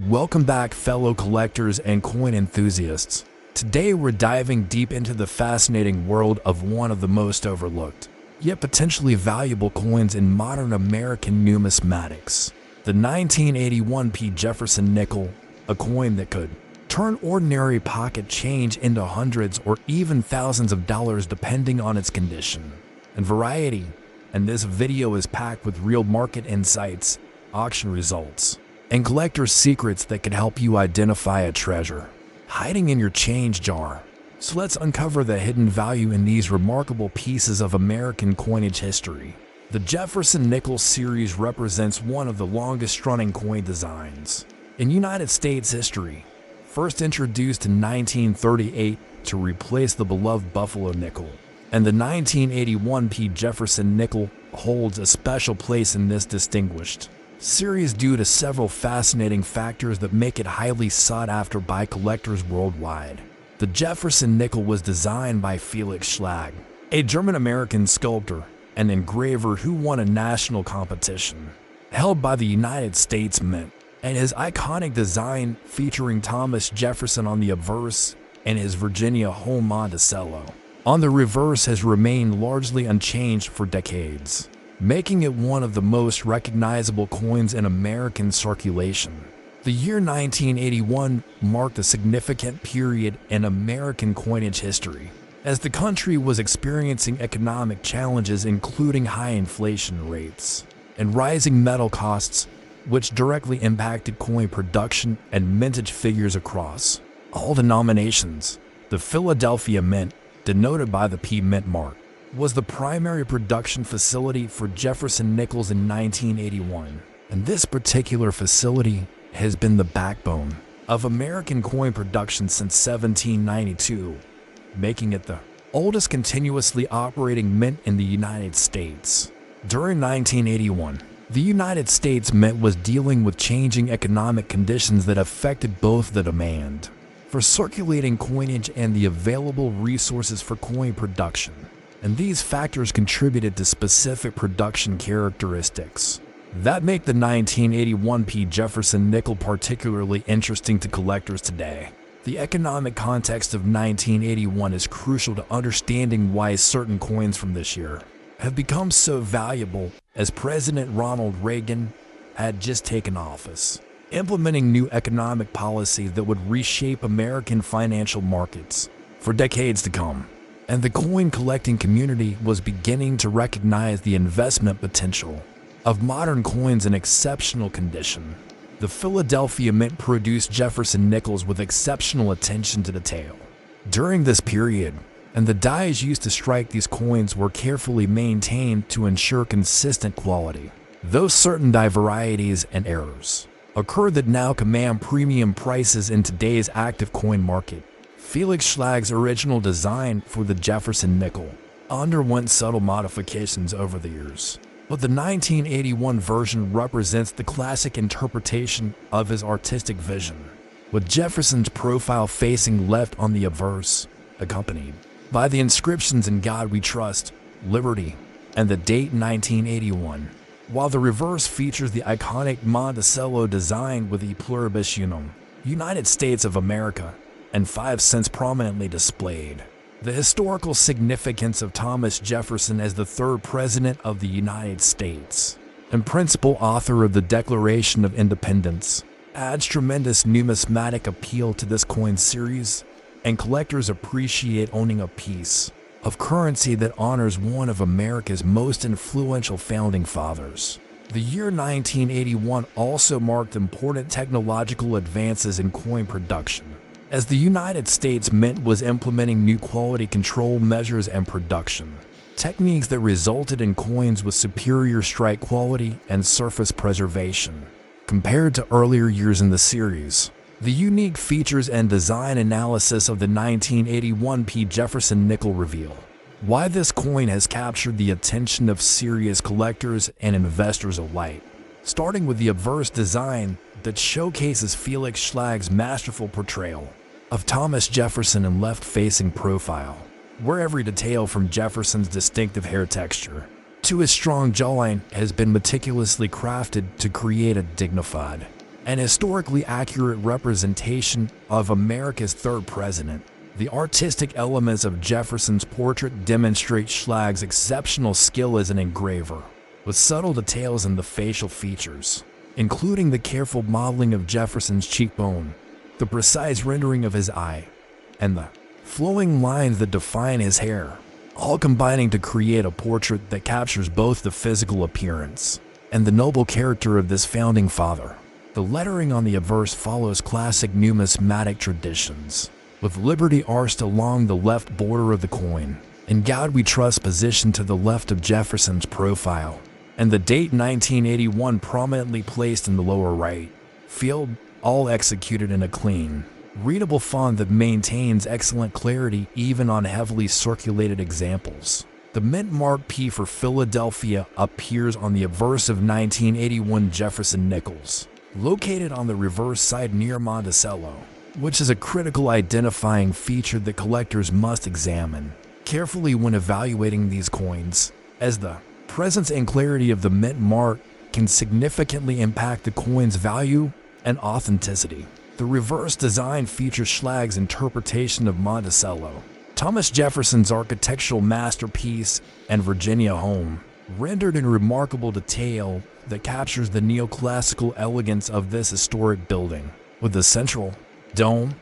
Welcome back, fellow collectors and coin enthusiasts. Today we're diving deep into the fascinating world of one of the most overlooked, yet potentially valuable coins in modern American numismatics. The 1981 Jefferson Nickel, a coin that could turn ordinary pocket change into hundreds or even thousands of dollars depending on its condition and variety. And this video is packed with real market insights, auction results, and collector's secrets that can help you identify a treasure hiding in your change jar. So let's uncover the hidden value in these remarkable pieces of American coinage history. The Jefferson Nickel series represents one of the longest-running coin designs in United States history. First introduced in 1938 to replace the beloved Buffalo nickel, and the 1981 Jefferson Nickel holds a special place in this distinguished series due to several fascinating factors that make it highly sought after by collectors worldwide. The Jefferson Nickel was designed by Felix Schlag, a German-American sculptor and engraver who won a national competition held by the United States Mint, and his iconic design featuring Thomas Jefferson on the obverse and his Virginia home Monticello on the reverse has remained largely unchanged for decades, making it one of the most recognizable coins in American circulation. The year 1981 marked a significant period in American coinage history, as the country was experiencing economic challenges including high inflation rates and rising metal costs, which directly impacted coin production and mintage figures across all denominations. The Philadelphia Mint, denoted by the P Mint mark, was the primary production facility for Jefferson Nickels in 1981, and this particular facility has been the backbone of American coin production since 1792, making it the oldest continuously operating mint in the United States. During 1981, the United States Mint was dealing with changing economic conditions that affected both the demand for circulating coinage and the available resources for coin production, and these factors contributed to specific production characteristics that make the 1981 Jefferson Nickel particularly interesting to collectors today. The economic context of 1981 is crucial to understanding why certain coins from this year have become so valuable, as President Ronald Reagan had just taken office, implementing new economic policy that would reshape American financial markets for decades to come. And the coin collecting community was beginning to recognize the investment potential of modern coins in exceptional condition. The Philadelphia Mint produced Jefferson Nickels with exceptional attention to detail during this period, and the dies used to strike these coins were carefully maintained to ensure consistent quality. Though certain die varieties and errors occurred that now command premium prices in today's active coin market, Felix Schlag's original design for the Jefferson Nickel underwent subtle modifications over the years, but the 1981 version represents the classic interpretation of his artistic vision, with Jefferson's profile facing left on the obverse, accompanied by the inscriptions "In God We Trust," "Liberty," and the date 1981, while the reverse features the iconic Monticello design with E Pluribus Unum, United States of America, and 5 cents prominently displayed. The historical significance of Thomas Jefferson as the third president of the United States and principal author of the Declaration of Independence adds tremendous numismatic appeal to this coin series, and collectors appreciate owning a piece of currency that honors one of America's most influential founding fathers. The year 1981 also marked important technological advances in coin production, as the United States Mint was implementing new quality control measures and production techniques that resulted in coins with superior strike quality and surface preservation compared to earlier years in the series. The unique features and design analysis of the 1981 Jefferson Nickel reveal why this coin has captured the attention of serious collectors and investors alike, starting with the obverse design that showcases Felix Schlag's masterful portrayal of Thomas Jefferson in left-facing profile, where every detail from Jefferson's distinctive hair texture to his strong jawline has been meticulously crafted to create a dignified an historically accurate representation of America's third president. The artistic elements of Jefferson's portrait demonstrate Schlag's exceptional skill as an engraver, with subtle details in the facial features, including the careful modeling of Jefferson's cheekbone, the precise rendering of his eye, and the flowing lines that define his hair, all combining to create a portrait that captures both the physical appearance and the noble character of this founding father. The lettering on the obverse follows classic numismatic traditions, with Liberty arched along the left border of the coin, and God We Trust positioned to the left of Jefferson's profile, and the date 1981 prominently placed in the lower right field, all executed in a clean, readable font that maintains excellent clarity even on heavily circulated examples. The mint mark P for Philadelphia appears on the obverse of 1981 Jefferson Nickels, located on the reverse side near Monticello, which is a critical identifying feature that collectors must examine carefully when evaluating these coins, as the presence and clarity of the mint mark can significantly impact the coin's value and authenticity. The reverse design features Schlag's interpretation of Monticello, Thomas Jefferson's architectural masterpiece, and Virginia home, rendered in remarkable detail that captures the neoclassical elegance of this historic building, with the central dome,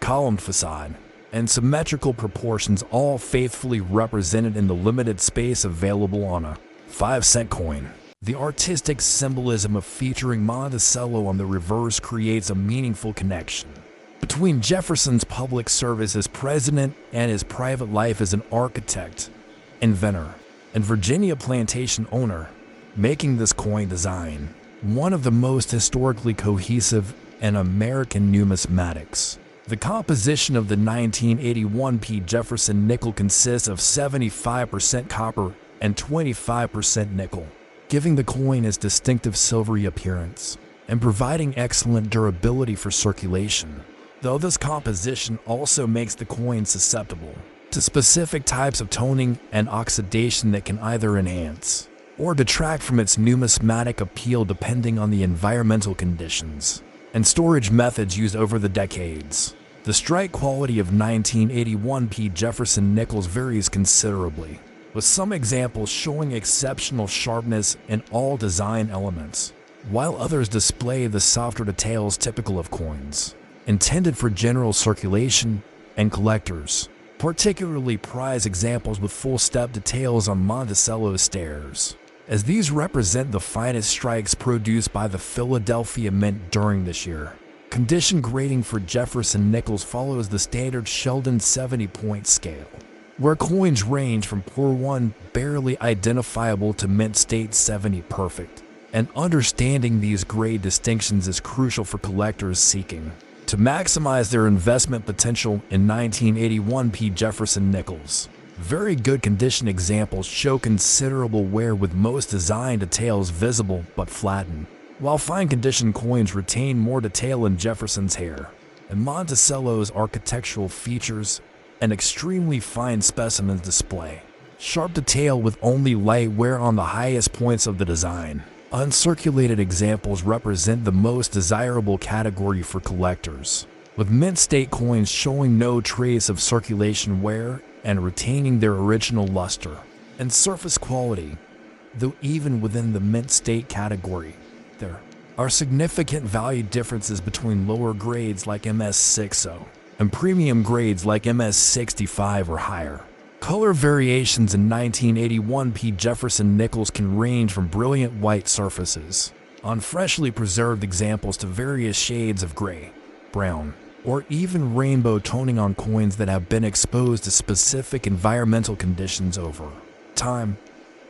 columned facade, and symmetrical proportions all faithfully represented in the limited space available on a 5-cent coin. The artistic symbolism of featuring Monticello on the reverse creates a meaningful connection between Jefferson's public service as president and his private life as an architect, inventor, and Virginia plantation owner, making this coin design one of the most historically cohesive in American numismatics. The composition of the 1981 P. Jefferson nickel consists of 75% copper and 25% nickel, giving the coin its distinctive silvery appearance and providing excellent durability for circulation, though this composition also makes the coin susceptible to specific types of toning and oxidation that can either enhance or detract from its numismatic appeal depending on the environmental conditions and storage methods used over the decades. The strike quality of 1981 P. Jefferson nickels varies considerably, with some examples showing exceptional sharpness in all design elements, while others display the softer details typical of coins intended for general circulation and collectors, particularly prize examples with full step details on Monticello stairs, as these represent the finest strikes produced by the Philadelphia Mint during this year. Condition grading for Jefferson nickels follows the standard Sheldon 70-point scale, where coins range from poor 1 barely identifiable to mint state 70 perfect, and understanding these grade distinctions is crucial for collectors seeking to maximize their investment potential in 1981 P. Jefferson nickels. Very good condition examples show considerable wear with most design details visible but flattened, while fine condition coins retain more detail in Jefferson's hair and Monticello's architectural features. An extremely fine specimens display sharp detail with only light wear on the highest points of the design. Uncirculated examples represent the most desirable category for collectors, with mint state coins showing no trace of circulation wear and retaining their original luster and surface quality, though even within the mint state category, there are significant value differences between lower grades like MS60 and premium grades like MS65 or higher. Color variations in 1981 P. Jefferson nickels can range from brilliant white surfaces on freshly preserved examples to various shades of gray, brown, or even rainbow toning on coins that have been exposed to specific environmental conditions over time.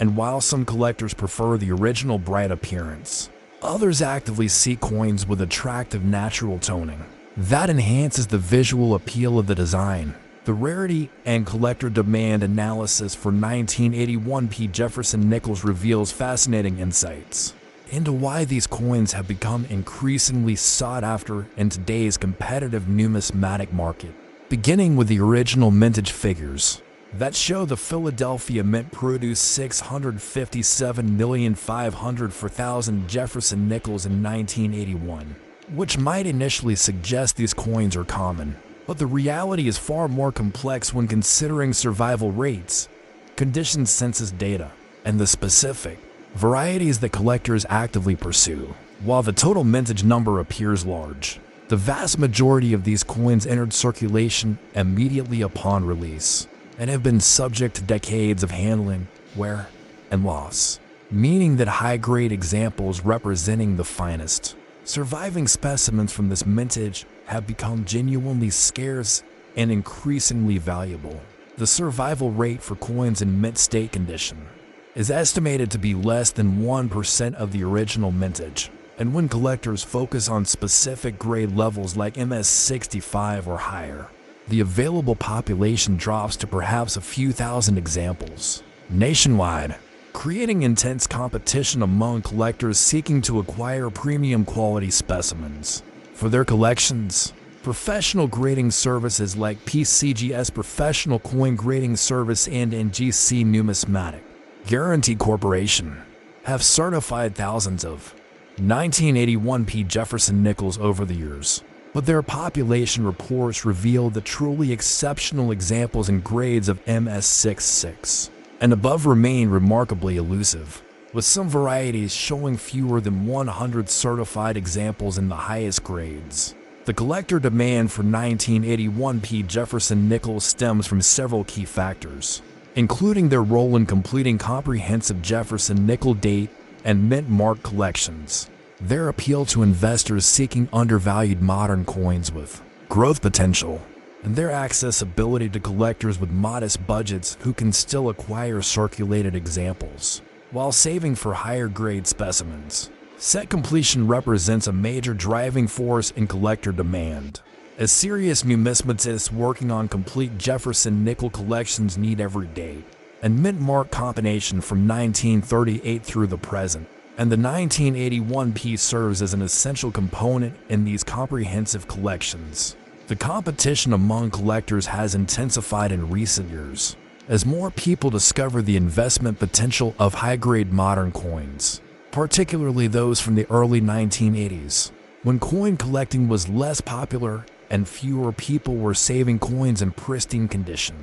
And while some collectors prefer the original bright appearance, others actively seek coins with attractive natural toning that enhances the visual appeal of the design. The rarity and collector demand analysis for 1981 P. Jefferson nickels reveals fascinating insights into why these coins have become increasingly sought after in today's competitive numismatic market, beginning with the original mintage figures that show the Philadelphia Mint produced 657,500,000 Jefferson nickels in 1981. which might initially suggest these coins are common. But the reality is far more complex when considering survival rates, condition census data, and the specific varieties that collectors actively pursue. While the total mintage number appears large, the vast majority of these coins entered circulation immediately upon release and have been subject to decades of handling, wear, and loss, meaning that high-grade examples representing the finest surviving specimens from this mintage have become genuinely scarce and increasingly valuable. The survival rate for coins in mint state condition is estimated to be less than 1% of the original mintage, and when collectors focus on specific grade levels like MS65 or higher, the available population drops to perhaps a few thousand examples nationwide, creating intense competition among collectors seeking to acquire premium quality specimens for their collections. Professional grading services like PCGS Professional Coin Grading Service and NGC Numismatic Guarantee Corporation have certified thousands of 1981p Jefferson Nickels over the years, but their population reports reveal the truly exceptional examples and grades of MS66 and above remain remarkably elusive, with some varieties showing fewer than 100 certified examples in the highest grades. The collector demand for 1981p Jefferson Nickels stems from several key factors, including their role in completing comprehensive Jefferson Nickel date and mint mark collections, their appeal to investors seeking undervalued modern coins with growth potential, and their accessibility to collectors with modest budgets who can still acquire circulated examples while saving for higher grade specimens. Set completion represents a major driving force in collector demand, as serious numismatists working on complete Jefferson Nickel collections need every date and mint mark combination from 1938 through the present, and the 1981p serves as an essential component in these comprehensive collections. The competition among collectors has intensified in recent years, as more people discover the investment potential of high-grade modern coins, particularly those from the early 1980s, when coin collecting was less popular and fewer people were saving coins in pristine condition.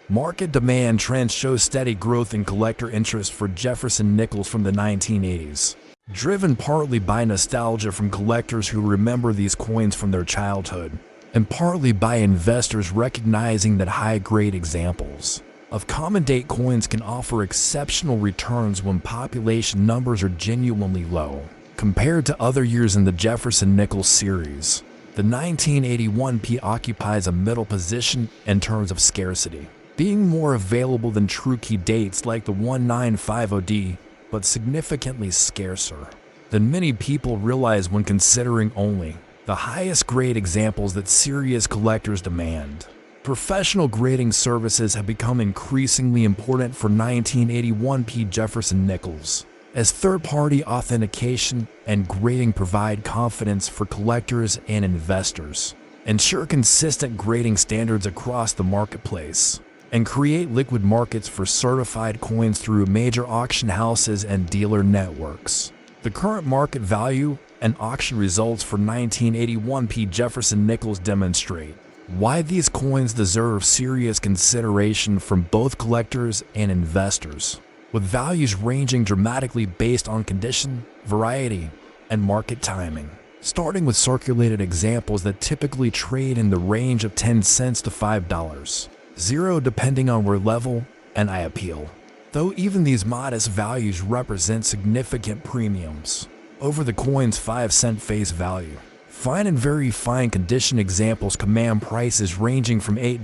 Market demand trends show steady growth in collector interest for Jefferson Nickels from the 1980s, driven partly by nostalgia from collectors who remember these coins from their childhood, and partly by investors recognizing that high-grade examples of common date coins can offer exceptional returns when population numbers are genuinely low. Compared to other years in the Jefferson Nickel series, the 1981p occupies a middle position in terms of scarcity, being more available than true key dates like the 1950D, but significantly scarcer than many people realize when considering only the highest grade examples that serious collectors demand. Professional grading services have become increasingly important for 1981p Jefferson Nickels, as third-party authentication and grading provide confidence for collectors and investors, ensure consistent grading standards across the marketplace, and create liquid markets for certified coins through major auction houses and dealer networks. The current market value and auction results for 1981p Jefferson Nickels demonstrate why these coins deserve serious consideration from both collectors and investors, with values ranging dramatically based on condition, variety, and market timing, starting with circulated examples that typically trade in the range of 10 cents to $5, zero depending on where level and I appeal. Though even these modest values represent significant premiums over the coin's 5-cent face value. Fine and very fine condition examples command prices ranging from $8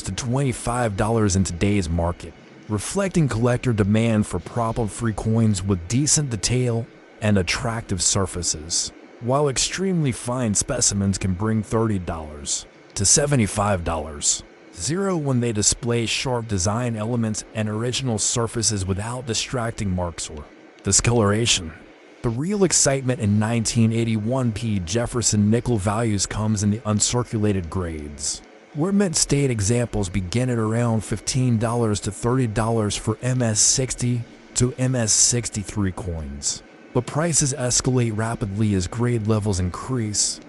to $25 in today's market, reflecting collector demand for problem-free coins with decent detail and attractive surfaces, while extremely fine specimens can bring $30 to $75. Zero when they display sharp design elements and original surfaces without distracting marks or discoloration. The real excitement in 1981p Jefferson Nickel values comes in the uncirculated grades, where mint state examples begin at around $15 to $30 for MS60 to MS63 coins. But prices escalate rapidly as grade levels increase,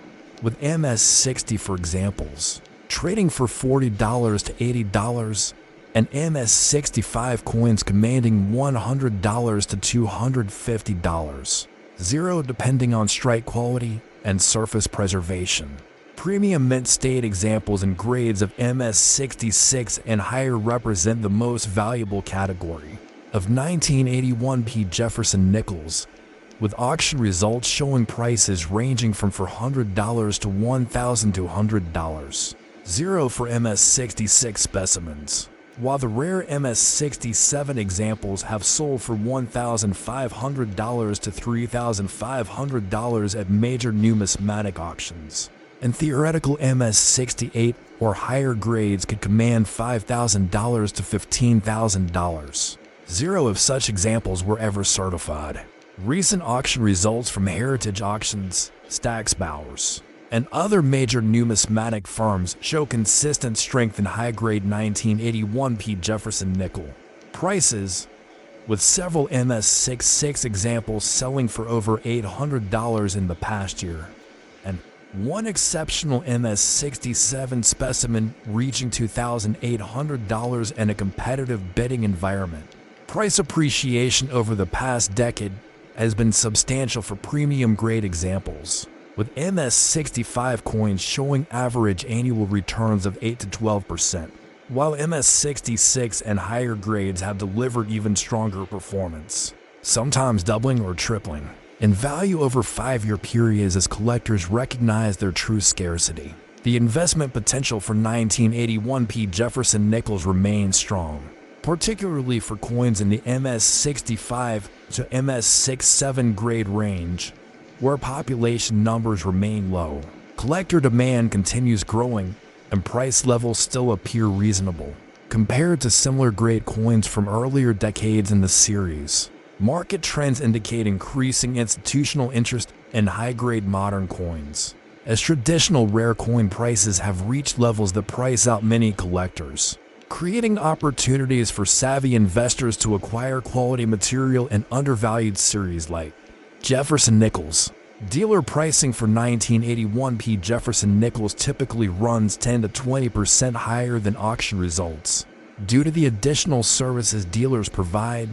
with MS60 for examples, trading for $40 to $80, and MS65 coins commanding $100 to $250. 0 depending on strike quality and surface preservation. Premium mint state examples and grades of MS66 and higher represent the most valuable category of 1981P Jefferson Nickels, with auction results showing prices ranging from $400 to $1,200. 0 for MS66 specimens, while the rare MS67 examples have sold for $1,500 to $3,500 at major numismatic auctions, and theoretical MS68 or higher grades could command $5,000 to $15,000. 0 of such examples were ever certified. Recent auction results from Heritage Auctions, Stacksbowers, and other major numismatic firms show consistent strength in high-grade 1981P Jefferson nickel prices, with several MS66 examples selling for over $800 in the past year, and one exceptional MS67 specimen reaching $2,800 in a competitive bidding environment. Price appreciation over the past decade has been substantial for premium-grade examples, with MS65 coins showing average annual returns of 8 to 12%, while MS66 and higher grades have delivered even stronger performance, sometimes doubling or tripling in value over 5-year periods as collectors recognize their true scarcity. The investment potential for 1981P Jefferson Nickels remains strong, particularly for coins in the MS65 to MS67 grade range, where population numbers remain low. Collector demand continues growing, and price levels still appear reasonable compared to similar grade coins from earlier decades in the series. Market trends indicate increasing institutional interest in high-grade modern coins, as traditional rare coin prices have reached levels that price out many collectors, creating opportunities for savvy investors to acquire quality material in undervalued series like Jefferson Nickels. Dealer pricing for 1981P Jefferson Nickels typically runs 10 to 20% higher than auction results due to the additional services dealers provide,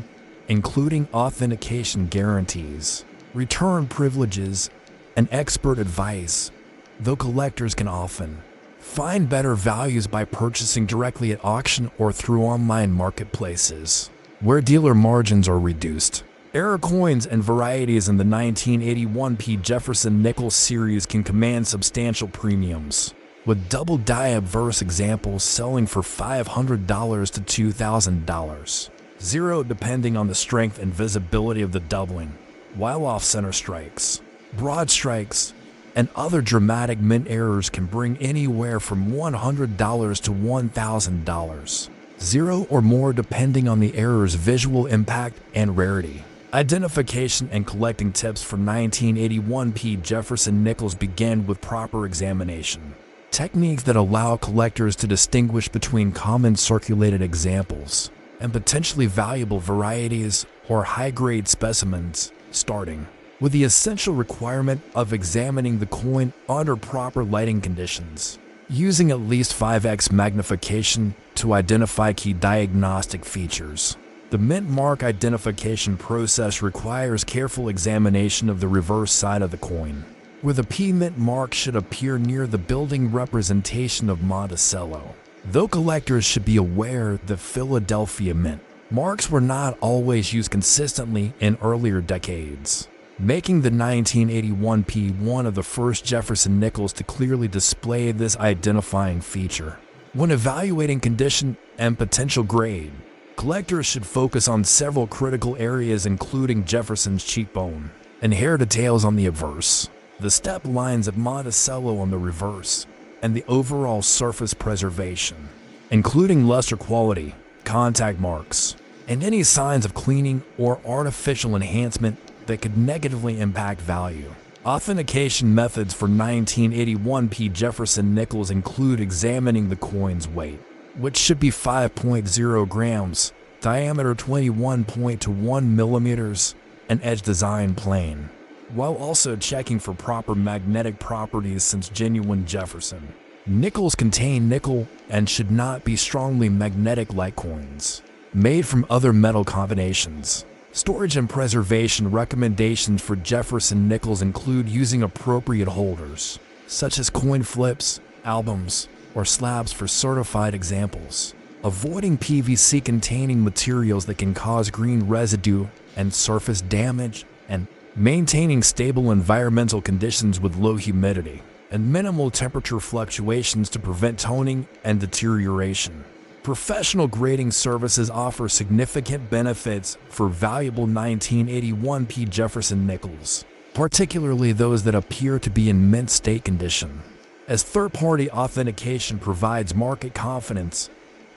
including authentication guarantees, return privileges, and expert advice, though collectors can often find better values by purchasing directly at auction or through online marketplaces, where dealer margins are reduced. Error coins and varieties in the 1981P Jefferson Nickel series can command substantial premiums, with double die obverse examples selling for $500 to $2,000. 0 depending on the strength and visibility of the doubling, while off-center strikes, broad strikes, and other dramatic mint errors can bring anywhere from $100 to $1,000. 0 or more depending on the error's visual impact and rarity. Identification and collecting tips for 1981P Jefferson Nickels begin with proper examination. Techniques that allow collectors to distinguish between common circulated examples and potentially valuable varieties or high-grade specimens, starting with the essential requirement of examining the coin under proper lighting conditions, using at least 5x magnification to identify key diagnostic features. The mint mark identification process requires careful examination of the reverse side of the coin, where the P mint mark should appear near the building representation of Monticello. Though collectors should be aware that Philadelphia mint marks were not always used consistently in earlier decades, making the 1981P one of the first Jefferson Nickels to clearly display this identifying feature. When evaluating condition and potential grade, collectors should focus on several critical areas including Jefferson's cheekbone and hair details on the obverse, the step lines of Monticello on the reverse, and the overall surface preservation, including luster quality, contact marks, and any signs of cleaning or artificial enhancement that could negatively impact value. Authentication methods for 1981P Jefferson Nickels include examining the coin's weight, which should be 5.0 grams, diameter 21.1 millimeters, and edge design plane. while also checking for proper magnetic properties since genuine Jefferson nickels contain nickel and should not be strongly magnetic like coins made from other metal combinations. Storage and preservation recommendations for Jefferson nickels include using appropriate holders, such as coin flips, albums, or slabs for certified examples. Avoiding PVC-containing materials that can cause green residue and surface damage, and maintaining stable environmental conditions with low humidity and minimal temperature fluctuations to prevent toning and deterioration. Professional grading services offer significant benefits for valuable 1981P Jefferson nickels, particularly those that appear to be in mint state condition, as third-party authentication provides market confidence,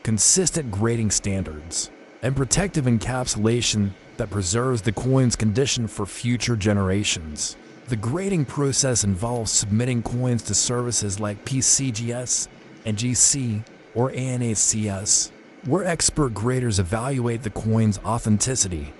consistent grading standards, and protective encapsulation that preserves the coin's condition for future generations. The grading process involves submitting coins to services like PCGS, NGC, or ANACS, where expert graders evaluate the coin's authenticity,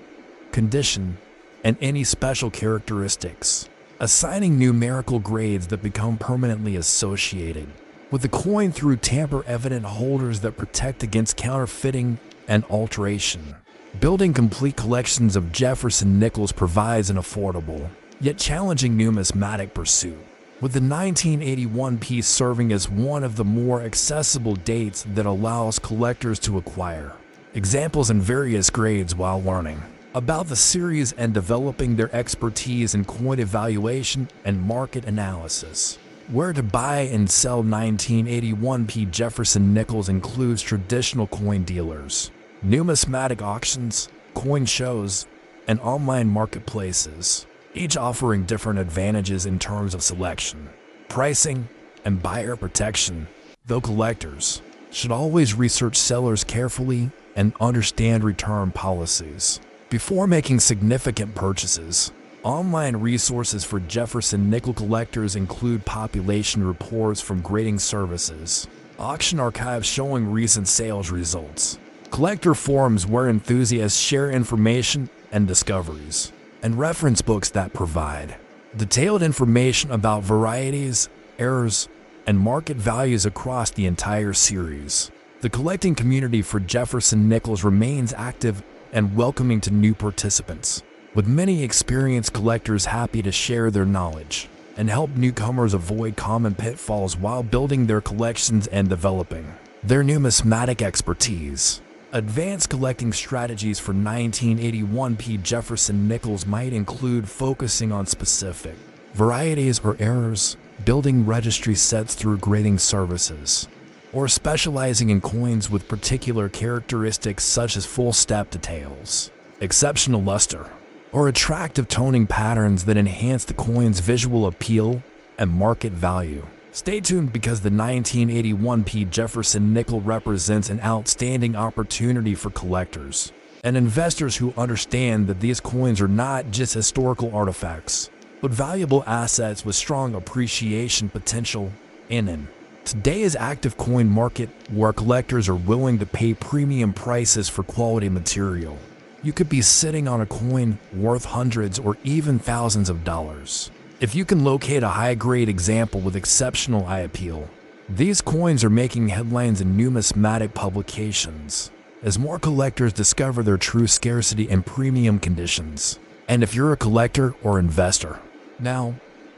condition, and any special characteristics, assigning numerical grades that become permanently associated with the coin through tamper-evident holders that protect against counterfeiting and alteration. Building complete collections of Jefferson nickels provides an affordable, yet challenging numismatic pursuit, with the 1981 piece serving as one of the more accessible dates that allows collectors to acquire examples in various grades while learning about the series and developing their expertise in coin evaluation and market analysis. Where to buy and sell 1981P Jefferson nickels includes traditional coin dealers, numismatic auctions, coin shows, and online marketplaces, each offering different advantages in terms of selection, pricing, and buyer protection, though collectors should always research sellers carefully and understand return policies before making significant purchases. Online resources for Jefferson nickel collectors include population reports from grading services, auction archives showing recent sales results, collector forums where enthusiasts share information and discoveries, and reference books that provide detailed information about varieties, errors, and market values across the entire series. The collecting community for Jefferson nickels remains active and welcoming to new participants, with many experienced collectors happy to share their knowledge and help newcomers avoid common pitfalls while building their collections and developing their numismatic expertise. Advanced collecting strategies for 1981P Jefferson nickels might include focusing on specific varieties or errors, building registry sets through grading services, or specializing in coins with particular characteristics such as full step details, exceptional luster, or attractive toning patterns that enhance the coin's visual appeal and market value. Stay tuned because the 1981P Jefferson nickel represents an outstanding opportunity for collectors and investors who understand that these coins are not just historical artifacts, but valuable assets with strong appreciation potential in today's active coin market where collectors are willing to pay premium prices for quality material. You could be sitting on a coin worth hundreds or even thousands of dollars if you can locate a high-grade example with exceptional eye appeal. These coins are making headlines in numismatic publications as more collectors discover their true scarcity and premium conditions. And if you're a collector or investor, now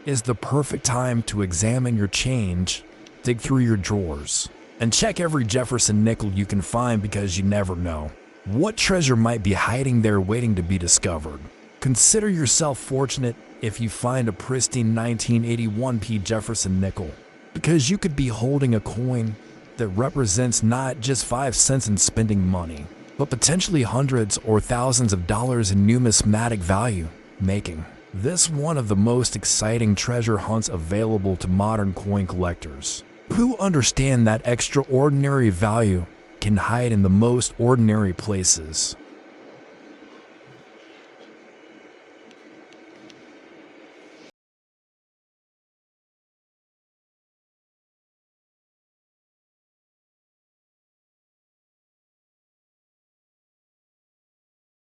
is the perfect time to examine your change, dig through your drawers, and check every Jefferson nickel you can find because you never know what treasure might be hiding there waiting to be discovered. Consider yourself fortunate if you find a pristine 1981P Jefferson nickel, because you could be holding a coin that represents not just 5 cents in spending money, but potentially hundreds or thousands of dollars in numismatic value, making this one of the most exciting treasure hunts available to modern coin collectors who understand that extraordinary value can hide in the most ordinary places.